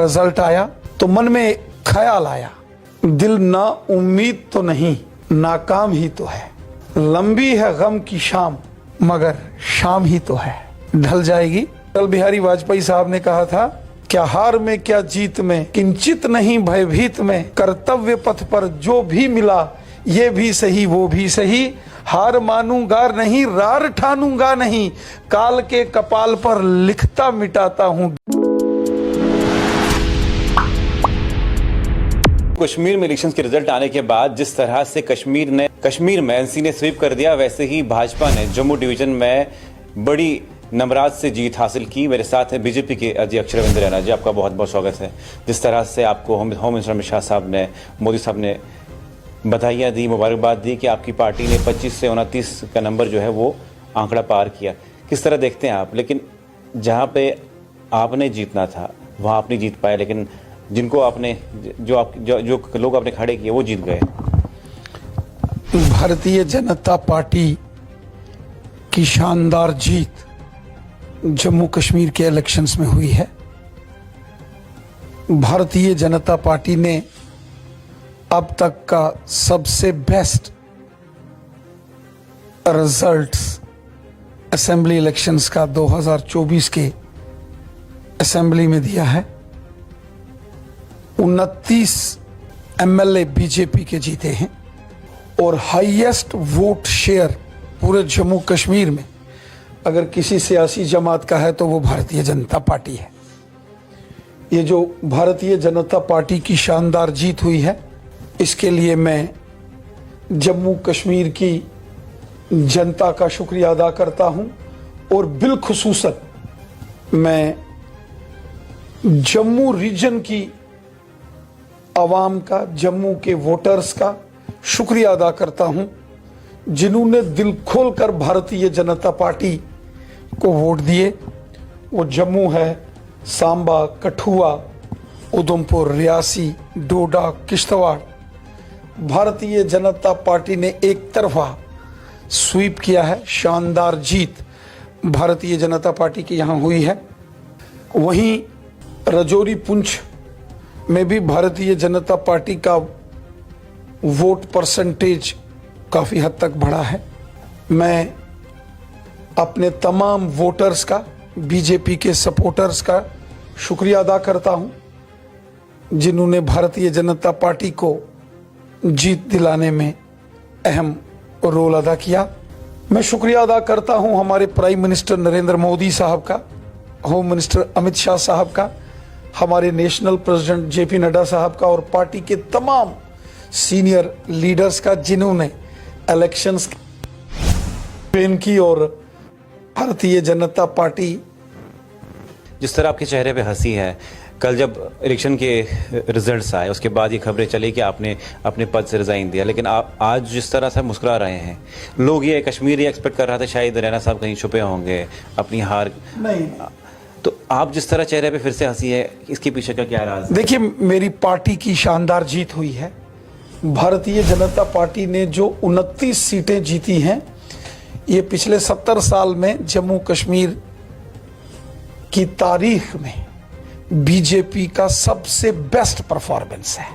Result आया तो मन में ख्याल आया, दिल ना उम्मीद तो नहीं, नाकाम ही तो है। लंबी है गम की शाम, मगर शाम ही तो है, ढल जाएगी। अटल बिहारी वाजपेयी साहब ने कहा था, क्या हार में क्या जीत में, किंचित नहीं भयभीत में, कर्तव्य पथ पर जो भी मिला ये भी सही वो भी सही, हार मानूंगा नहीं रार ठानूंगा नहीं, काल के कपाल पर लिखता मिटाता हूं। कश्मीर में इलेक्शंस के रिजल्ट आने के बाद जिस तरह से कश्मीर में एनसी ने स्वीप कर दिया, वैसे ही भाजपा ने जम्मू डिवीजन में बड़ी नमराज से जीत हासिल की। मेरे साथ हैं बीजेपी के अध्यक्ष रविंद्र रैना जी, आपका बहुत बहुत स्वागत है। जिस तरह से आपको होम मिनिस्टर अमित शाह साहब ने, मोदी साहब ने बधाइयाँ दी, मुबारकबाद दी कि आपकी पार्टी ने 25 से 29 का नंबर जो है वो आंकड़ा पार किया, किस तरह देखते हैं आप? लेकिन जहाँ पे आपने जीतना था वहाँ आप नहीं जीत पाए, लेकिन जिनको आपने जो लोग आपने खड़े किए वो जीत गए। भारतीय जनता पार्टी की शानदार जीत जम्मू कश्मीर के इलेक्शंस में हुई है। भारतीय जनता पार्टी ने अब तक का सबसे बेस्ट रिजल्ट्स असेंबली इलेक्शंस का 2024 के असेंबली में दिया है। 29 एमएलए बीजेपी के जीते हैं और हाईएस्ट वोट शेयर पूरे जम्मू कश्मीर में अगर किसी सियासी जमात का है तो वो भारतीय जनता पार्टी है। ये जो भारतीय जनता पार्टी की शानदार जीत हुई है, इसके लिए मैं जम्मू कश्मीर की जनता का शुक्रिया अदा करता हूं और बिलखुसूसन मैं जम्मू रीजन की आवाम का, जम्मू के वोटर्स का शुक्रिया अदा करता हूं जिन्होंने दिल खोलकर भारतीय जनता पार्टी को वोट दिए। वो जम्मू है, सांबा, कठुआ, उधमपुर, रियासी, डोडा, किश्तवाड़, भारतीय जनता पार्टी ने एक तरफा स्वीप किया है। शानदार जीत भारतीय जनता पार्टी की यहां हुई है। वहीं राजौरी, पुंछ में भी भारतीय जनता पार्टी का वोट परसेंटेज काफ़ी हद तक बढ़ा है। मैं अपने तमाम वोटर्स का, बीजेपी के सपोर्टर्स का शुक्रिया अदा करता हूं जिन्होंने भारतीय जनता पार्टी को जीत दिलाने में अहम रोल अदा किया। मैं शुक्रिया अदा करता हूं हमारे प्राइम मिनिस्टर नरेंद्र मोदी साहब का, होम मिनिस्टर अमित शाह साहब का, हमारे नेशनल प्रेसिडेंट जेपी नड्डा साहब का और पार्टी के तमाम सीनियर लीडर्स का जिन्होंने इलेक्शंस कैंपेन की और भारतीय जनता पार्टी। जिस तरह आपके चेहरे पे हंसी है, कल जब इलेक्शन के रिजल्ट्स आए उसके बाद ये खबरें चली कि आपने अपने पद से रिजाइन दिया, लेकिन आप आज जिस तरह से मुस्कुरा रहे हैं, लोग ये कश्मीर ये एक्सपेक्ट कर रहा था शायद रैना साहब कहीं छुपे होंगे अपनी हार। नहीं, तो आप जिस तरह चेहरे पे फिर से हंसी है, इसके पीछे का क्या राज है? देखिए, मेरी पार्टी की शानदार जीत हुई है। भारतीय जनता पार्टी ने जो 29 सीटें जीती हैं, ये पिछले 70 साल में जम्मू कश्मीर की तारीख में बीजेपी का सबसे बेस्ट परफॉर्मेंस है।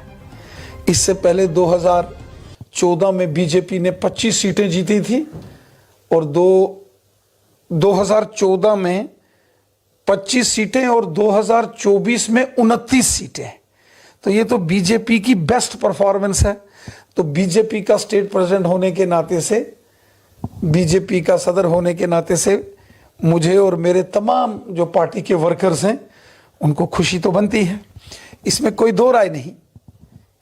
इससे पहले 2014 में बीजेपी ने 25 सीटें जीती थी और 2014 में 25 सीटें और 2024 में 29 सीटें। तो ये तो बीजेपी की बेस्ट परफॉर्मेंस है। तो बीजेपी का स्टेट प्रेसिडेंट होने के नाते से, बीजेपी का सदर होने के नाते से मुझे और मेरे तमाम जो पार्टी के वर्कर्स हैं उनको खुशी तो बनती है। इसमें कोई दो राय नहीं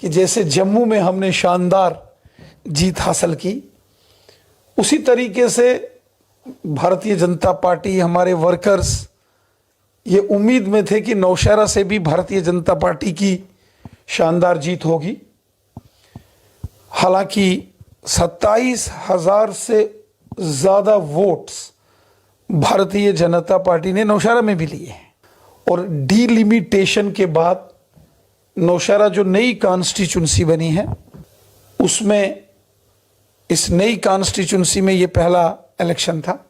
कि जैसे जम्मू में हमने शानदार जीत हासिल की, उसी तरीके से भारतीय जनता पार्टी, हमारे वर्कर्स ये उम्मीद में थे कि नौशहरा से भी भारतीय जनता पार्टी की शानदार जीत होगी। हालांकि 27,000 से ज़्यादा वोट्स भारतीय जनता पार्टी ने नौशहरा में भी लिए हैं और डीलिमिटेशन के बाद नौशहरा जो नई कॉन्स्टिट्यूंसी बनी है, उसमें इस नई कॉन्स्टिट्यूंसी में ये पहला इलेक्शन था।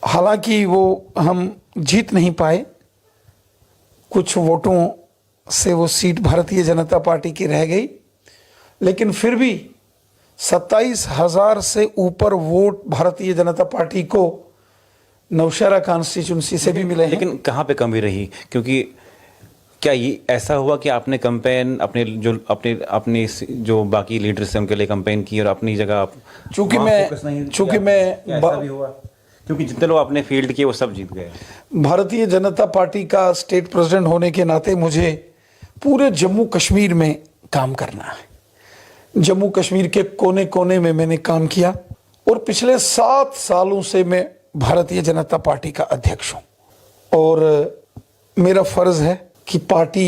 हालांकि वो हम जीत नहीं पाए, कुछ वोटों से वो सीट भारतीय जनता पार्टी की रह गई, लेकिन फिर भी 27,000 से ऊपर वोट भारतीय जनता पार्टी को नौशहरा कॉन्स्टिट्यूंसी से भी मिले हैं। लेकिन कहाँ पे कमी रही? क्योंकि क्या ये ऐसा हुआ कि आपने कैंपेन अपने जो बाकी लीडर्स हैं उनके लिए कैंपेन की और अपनी जगह चूंकि मैं क्योंकि जितने लोग आपने फील्ड किए वो सब जीत गए। भारतीय जनता पार्टी का स्टेट प्रेसिडेंट होने के नाते मुझे पूरे जम्मू कश्मीर में काम करना है। जम्मू कश्मीर के कोने कोने में मैंने काम किया और पिछले 7 सालों से मैं भारतीय जनता पार्टी का अध्यक्ष हूं और मेरा फर्ज है कि पार्टी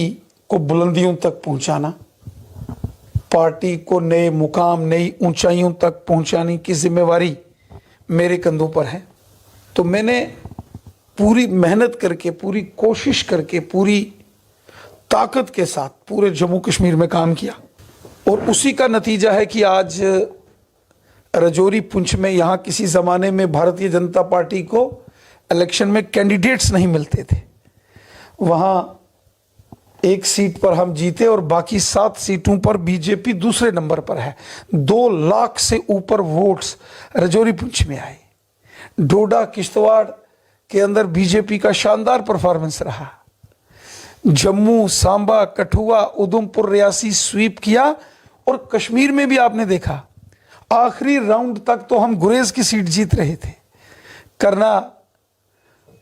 को बुलंदियों तक पहुंचाना, पार्टी को नए मुकाम, नई ऊंचाइयों तक पहुंचाने की जिम्मेवारी मेरे कंधों पर है। तो मैंने पूरी मेहनत करके, पूरी कोशिश करके, पूरी ताकत के साथ पूरे जम्मू कश्मीर में काम किया और उसी का नतीजा है कि आज राजौरी, पुंछ में यहाँ किसी ज़माने में भारतीय जनता पार्टी को इलेक्शन में कैंडिडेट्स नहीं मिलते थे, वहाँ 1 सीट पर हम जीते और बाकी 7 सीटों पर बीजेपी दूसरे नंबर पर है। 2 लाख से ऊपर वोट्स राजौरी, पुंछ में आए। डोडा, किश्तवाड़ के अंदर बीजेपी का शानदार परफॉर्मेंस रहा। जम्मू, सांबा, कठुआ, उधमपुर, रियासी स्वीप किया और कश्मीर में भी आपने देखा आखिरी राउंड तक तो हम गुरेज की सीट जीत रहे थे। करना,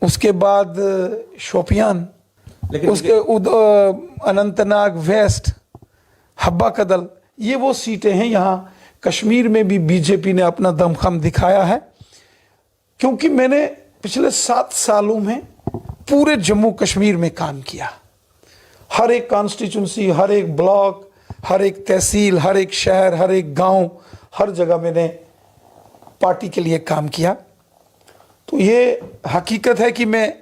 उसके बाद शोपियान, लेकिन उसके अनंतनाग वेस्ट, हब्बा कदल, ये वो सीटें हैं। यहाँ कश्मीर में भी बीजेपी ने अपना दमखम दिखाया है, क्योंकि मैंने पिछले 7 सालों में पूरे जम्मू कश्मीर में काम किया। हर एक कॉन्स्टिट्यूंसी, हर एक ब्लॉक, हर एक तहसील, हर एक शहर, हर एक गांव, हर जगह मैंने पार्टी के लिए काम किया। तो ये हकीकत है कि मैं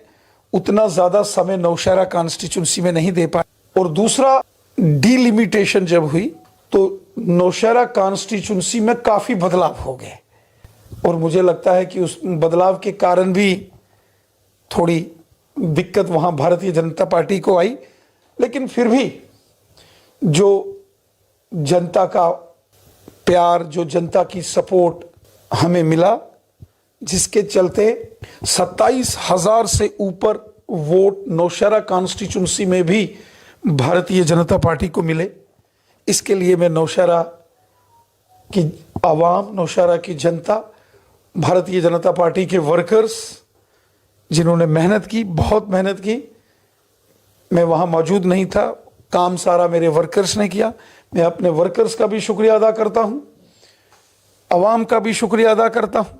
उतना ज़्यादा समय नौशहरा कॉन्स्टिट्यूंसी में नहीं दे पाया। और दूसरा, डिलिमिटेशन जब हुई तो नौशहरा कॉन्स्टिट्यूंसी में काफ़ी बदलाव हो गए और मुझे लगता है कि उस बदलाव के कारण भी थोड़ी दिक्कत वहाँ भारतीय जनता पार्टी को आई। लेकिन फिर भी जो जनता का प्यार, जो जनता की सपोर्ट हमें मिला, जिसके चलते 27,000 से ऊपर वोट नौशहरा कॉन्स्टिट्यूंसी में भी भारतीय जनता पार्टी को मिले। इसके लिए मैं नौशहरा की आवाम, नौशहरा की जनता, भारतीय जनता पार्टी के वर्कर्स जिन्होंने मेहनत की, बहुत मेहनत की, मैं वहाँ मौजूद नहीं था, काम सारा मेरे वर्कर्स ने किया। मैं अपने वर्कर्स का भी शुक्रिया अदा करता हूँ, आवाम का भी शुक्रिया अदा करता हूँ।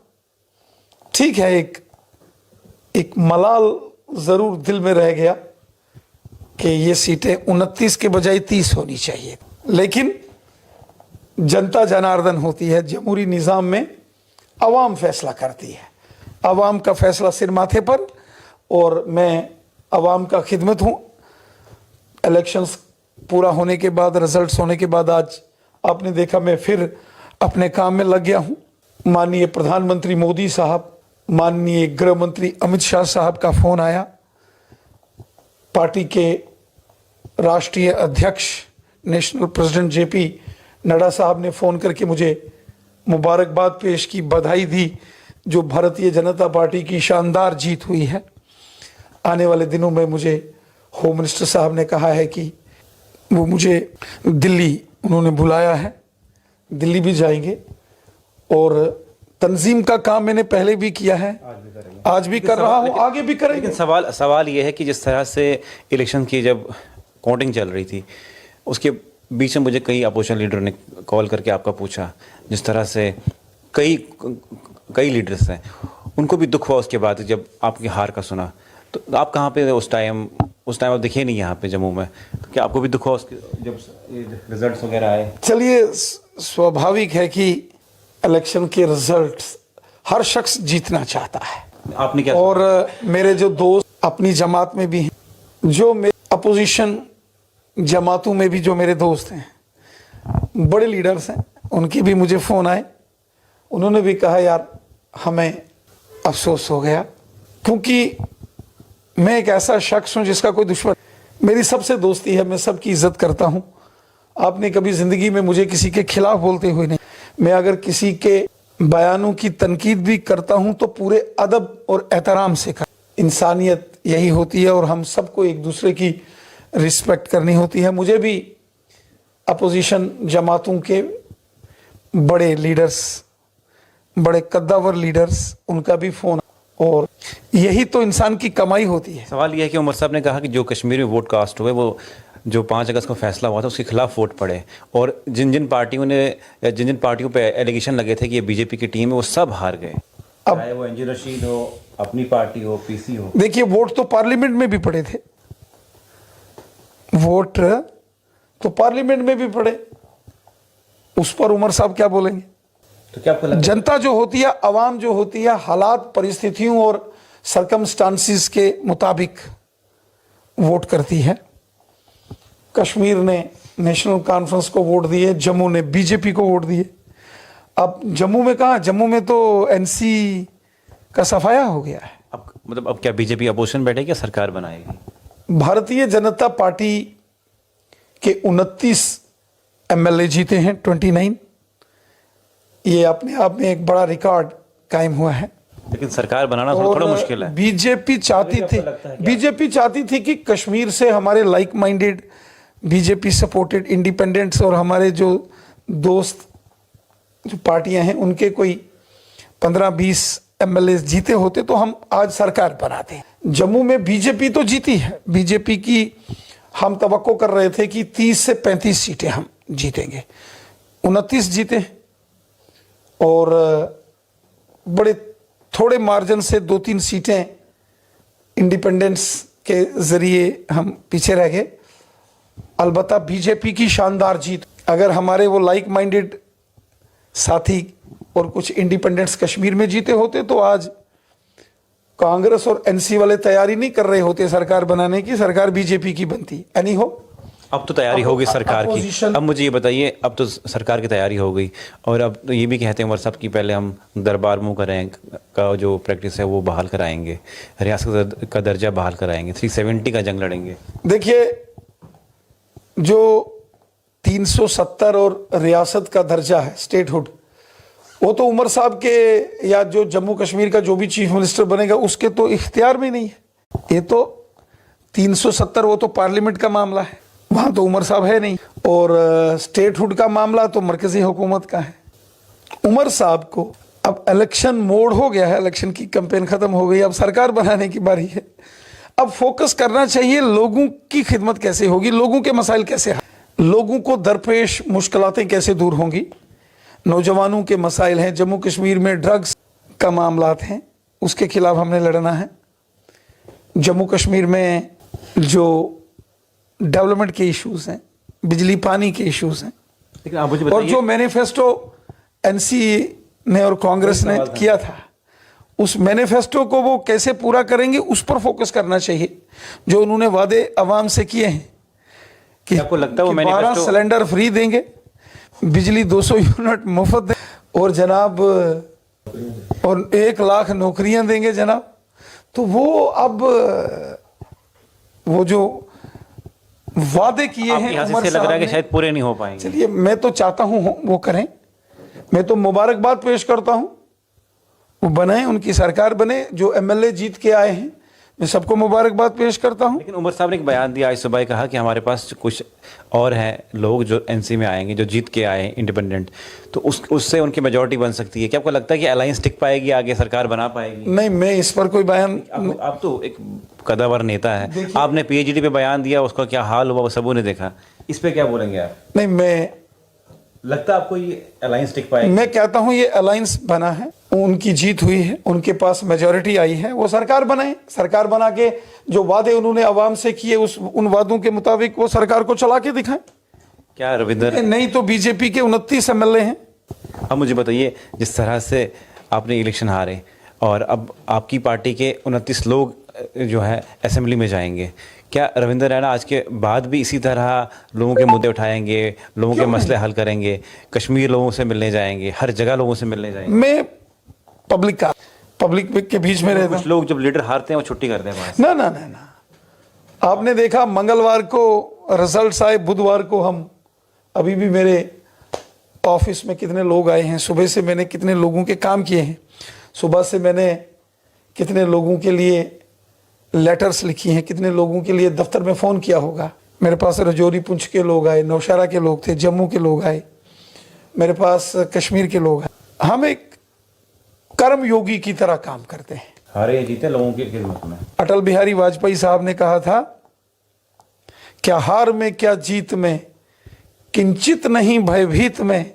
ठीक है, एक मलाल ज़रूर दिल में रह गया कि ये सीटें 29 के बजाय 30 होनी चाहिए, लेकिन जनता जनार्दन होती है। जमहूरी निज़ाम में आवाम फैसला करती है, आवाम का फैसला सिर माथे पर, और मैं आवाम का खिदमत हूँ। इलेक्शंस पूरा होने के बाद, रिजल्ट्स होने के बाद आज आपने देखा मैं फिर अपने काम में लग गया हूँ। माननीय प्रधानमंत्री मोदी साहब, माननीय गृह मंत्री अमित शाह साहब का फ़ोन आया, पार्टी के राष्ट्रीय अध्यक्ष नेशनल प्रेसिडेंट जेपी नड्डा साहब ने फ़ोन करके मुझे मुबारकबाद पेश की, बधाई दी, जो भारतीय जनता पार्टी की शानदार जीत हुई है। आने वाले दिनों में मुझे होम मिनिस्टर साहब ने कहा है कि वो मुझे दिल्ली उन्होंने बुलाया है, दिल्ली भी जाएंगे। और तंजीम का काम मैंने पहले भी किया है, आज भी कर रहा हूँ, आगे भी करेंगे। लेकिन सवाल ये है कि जिस तरह से इलेक्शन की जब काउंटिंग चल रही थी, उसके बीच में मुझे कई अपोजिशन लीडर ने कॉल करके आपका पूछा, जिस तरह से कई लीडर्स हैं, उनको भी दुख हुआ उसके बाद जब आपकी हार का सुना। तो आप कहाँ पे उस टाइम आप दिखे नहीं यहाँ पे जम्मू में, तो क्या आपको भी दुख हुआ उसके जब रिजल्ट्स वगैरह आए? चलिए, स्वाभाविक है कि इलेक्शन के रिजल्ट्स हर शख्स जीतना चाहता है। आपने क्या? और मेरे जो दोस्त अपनी जमात में भी हैं, जो मेरे अपोजिशन जमातों में भी जो मेरे दोस्त हैं, बड़े लीडर्स हैं, उनके भी मुझे फ़ोन आए। उन्होंने भी कहा यार हमें अफसोस हो गया, क्योंकि मैं एक ऐसा शख्स हूँ जिसका कोई दुश्मन, मेरी सबसे दोस्ती है, मैं सबकी इज्जत करता हूं। आपने कभी जिंदगी में मुझे किसी के खिलाफ बोलते हुए नहीं। मैं अगर किसी के बयानों की तनकीद भी करता हूं तो पूरे अदब और एहतराम से कर। इंसानियत यही होती है और हम सबको एक दूसरे की रिस्पेक्ट करनी होती है। मुझे भी अपोजिशन जमातों के बड़े लीडर्स, बड़े कद्दावर लीडर्स, उनका भी फोन, और यही तो इंसान की कमाई होती है। सवाल यह है कि उमर साहब ने कहा कि जो कश्मीर में वोट कास्ट हुए वो जो 5 अगस्त को फैसला हुआ था उसके खिलाफ वोट पड़े, और जिन जिन पार्टियों पे एलिगेशन लगे थे कि ये बीजेपी की टीम है वो सब हार गए। अब चाहे वो एनजी रशीद हो, अपनी पार्टी हो, पीसी हो। देखिए, वोट तो पार्लियामेंट में भी पड़े थे, वोट तो पार्लियामेंट में भी पड़े, उस पर उमर साहब क्या बोलेंगे? तो क्या आपको लगता है जनता जो होती है, अवाम जो होती है, हालात, परिस्थितियों और सरकमस्टांसिस के मुताबिक वोट करती है। कश्मीर ने नेशनल कॉन्फ्रेंस को वोट दिए, जम्मू ने बीजेपी को वोट दिए। अब जम्मू में कहा, जम्मू में तो एनसी का सफाया हो गया है। अब मतलब अब क्या बीजेपी अपोजिशन बैठेगी या सरकार बनाएगी? भारतीय जनता पार्टी के 29 एमएलए जीते हैं, 29। ये अपने आप में एक बड़ा रिकॉर्ड कायम हुआ है। लेकिन सरकार बनाना थोड़ा मुश्किल है। बीजेपी चाहती थी कि कश्मीर से हमारे like minded, BJP supported independents और हमारे जो दोस्त जो पार्टियां हैं उनके कोई 15-20 एमएलए जीते होते तो हम आज सरकार बनाते। जम्मू में बीजेपी तो जीती है, बीजेपी की हम तवक्को कर रहे थे कि 30 से 35 सीटें हम जीतेंगे, 29 जीते और बड़े थोड़े मार्जिन से 2-3 सीटें इंडिपेंडेंस के जरिए हम पीछे रह गए। अलबत्ता बीजेपी की शानदार जीत, अगर हमारे वो लाइक माइंडेड साथी और कुछ इंडिपेंडेंट्स कश्मीर में जीते होते तो आज कांग्रेस और एनसी वाले तैयारी नहीं कर रहे होते सरकार बनाने की, सरकार बीजेपी की बनती। एनी हो, अब तो तैयारी होगी सरकार की। अब मुझे ये बताइए, अब तो सरकार की तैयारी हो गई और अब तो ये भी कहते हैं उमर साहब कि पहले हम दरबार मुँह करें का जो प्रैक्टिस है वो बहाल कराएंगे, रियासत का दर्जा बहाल कराएंगे, 370 का जंग लड़ेंगे। देखिए, जो 370 और रियासत का दर्जा है, स्टेटहुड, वो तो उमर साहब के या जो जम्मू कश्मीर का जो भी चीफ मिनिस्टर बनेगा उसके तो इख्तियार में नहीं है। ये तो 370 वो तो पार्लियामेंट का मामला है, वहां तो उमर साहब है नहीं, और स्टेटहुड का मामला तो मरकजी हुकूमत का है। उमर साहब को अब इलेक्शन मोड हो गया है, इलेक्शन की कैंपेन खत्म हो गई, अब सरकार बनाने की बारी है। अब फोकस करना चाहिए लोगों की खिदमत कैसे होगी, लोगों के मसाइल कैसे, लोगों को दरपेश मुश्किलातें कैसे दूर होंगी। नौजवानों के मसाइल हैं, जम्मू कश्मीर में ड्रग्स का मामलात हैं, उसके खिलाफ हमने लड़ना है। जम्मू कश्मीर में जो डेवलपमेंट के इश्यूज हैं, बिजली पानी के इश्यूज हैं, लेकिन आप मुझे बताइए, और जो मैनिफेस्टो एनसी ने और कांग्रेस ने किया था, उस मैनिफेस्टो को वो कैसे पूरा करेंगे उस पर फोकस करना चाहिए। जो उन्होंने वादे अवाम से किए हैं कि आपको लगता है वो 12 सिलेंडर फ्री देंगे, बिजली 200 यूनिट मुफ्त देंगे और जनाब और 1 लाख नौकरियां देंगे जनाब, तो वो अब वो जो वादे किए हैं यहाँ से लग रहा है कि शायद पूरे नहीं हो पाएंगे। चलिए, मैं तो चाहता हूं वो करें, मैं तो मुबारकबाद पेश करता हूं, वो बने, उनकी सरकार बने। जो एमएलए जीत के आए हैं मैं सबको मुबारकबाद पेश करता हूं। लेकिन उमर साहब ने एक बयान दिया आज सुबह, कहा कि हमारे पास कुछ और हैं लोग जो एनसी में आएंगे, जो जीत के आए हैं इंडिपेंडेंट, तो उससे उनकी मेजोरिटी बन सकती है। क्या आपको लगता है कि अलायंस टिक पाएगी, आगे सरकार बना पाएगी? नहीं, मैं इस पर कोई बयान, आप तो एक कदावर नेता है, आपने पीएचडी पे बयान दिया, उसका क्या हाल हुआ वो सबों ने देखा, इस पे क्या बोलेंगे आप? नहीं, मैं लगता है आपको ये अलायंस टिक पाएगी? मैं कहता हूं ये अलायंस बना है, उनकी जीत हुई है, उनके पास मेजॉरिटी आई है, वो सरकार बनाए, सरकार बना के जो वादे उन्होंने अवाम से किए उन वादों के मुताबिक वो सरकार को चला के दिखाएं। क्या रविंदर, नहीं तो बीजेपी के 29 एमएलए हैं। अब मुझे बताइए, जिस तरह से आपने इलेक्शन हारे और अब आपकी पार्टी के 29 लोग जो है असेंबली में जाएंगे, क्या रविंदर रैना आज के बाद भी इसी तरह लोगों के मुद्दे उठाएंगे, लोगों के मसले हल करेंगे, कश्मीर लोगों से मिलने जाएंगे, हर जगह लोगों से मिलने जाएंगे? मैं पब्लिक के बीच में रहता हूं। कुछ लोग जब लीडर हारते हैं वो छुट्टी करते हैं। ना, आपने देखा मंगलवार को रिजल्ट्स आए, बुधवार को हम अभी भी मेरे ऑफिस में कितने लोग आए हैं, सुबह से मैंने कितने लोगों के काम किए हैं, सुबह से मैंने कितने लोगों के लिए लेटर्स लिखी हैं, कितने लोगों के लिए दफ्तर में फ़ोन किया होगा। मेरे पास रजौरी पुंछ के लोग आए, नौशहरा के लोग थे, जम्मू के लोग आए, मेरे पास कश्मीर के लोग आए। हम एक कर्म योगी की तरह काम करते हैं। हारे जीते लोगों की खिदमत में। अटल बिहारी वाजपेयी साहब ने कहा था, क्या हार में क्या जीत में, किंचित नहीं भयभीत में,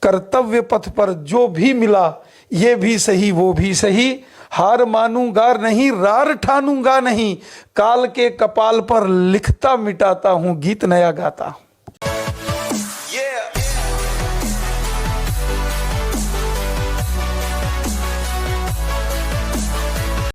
कर्तव्य पथ पर जो भी मिला ये भी सही वो भी सही, हार मानूंगा नहीं रार ठानूंगा नहीं, काल के कपाल पर लिखता मिटाता हूं गीत नया गाता हूं।